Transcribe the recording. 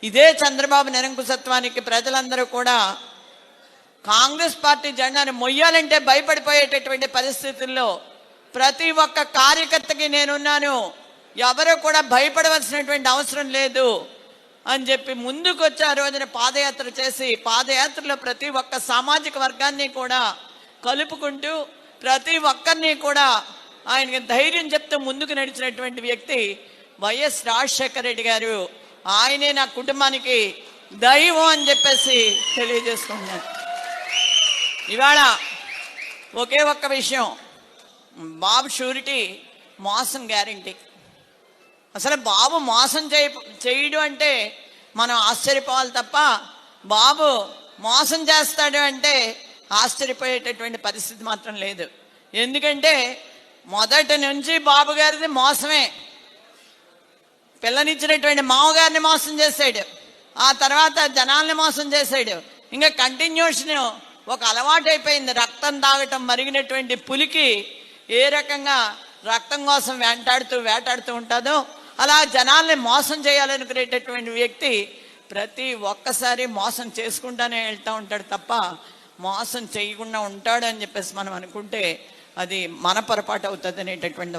ఇదే చంద్రబాబు నిరంకుశత్వానికి ప్రజలందరూ కూడా కాంగ్రెస్ పార్టీ జెండాను మొయ్యాలంటే భయపడిపోయేటటువంటి పరిస్థితుల్లో ప్రతి ఒక్క కార్యకర్తకి నేనున్నాను, ఎవరు కూడా భయపడవలసినటువంటి అవసరం లేదు అని చెప్పి ముందుకు వచ్చి ఆ రోజున పాదయాత్ర చేసి పాదయాత్రలో ప్రతి ఒక్క సామాజిక వర్గాన్ని కూడా కలుపుకుంటూ ప్రతి ఒక్కరిని కూడా ఆయనకి ధైర్యం చెప్తూ ముందుకు నడిచినటువంటి వ్యక్తి వైఎస్ రాజశేఖర రెడ్డి గారు. ఆయనే నా కుటుంబానికి దైవం అని చెప్పేసి తెలియజేసుకున్నాను. ఇవాళ ఒకే ఒక్క విషయం, బాబు షూరిటీ మోసం గ్యారంటీ. అసలు బాబు మోసం చేయడు అంటే మనం ఆశ్చర్యపోవాలి తప్ప బాబు మోసం చేస్తాడు అంటే ఆశ్చర్యపోయేటటువంటి పరిస్థితి మాత్రం లేదు. ఎందుకంటే మొదటి నుంచి బాబు గారిది మోసమే. పిల్లనిచ్చినటువంటి మామగారిని మోసం చేశాడు, ఆ తర్వాత జనాల్ని మోసం చేశాడు. ఇంకా కంటిన్యూషన్ ఒక అలవాటు అయిపోయింది. రక్తం తాగటం మరిగినటువంటి పులికి ఏ రకంగా రక్తం కోసం వేటాడుతూ ఉంటుందో అలా జనాల్ని మోసం చేయాలనుకునేటటువంటి వ్యక్తి ప్రతి ఒక్కసారి మోసం చేసుకుంటానే వెళ్తూ ఉంటాడు తప్ప మోసం చేయకుండా ఉంటాడు అని చెప్పేసి మనం అనుకుంటే అది మన పొరపాటు అవుతుంది అనేటటువంటి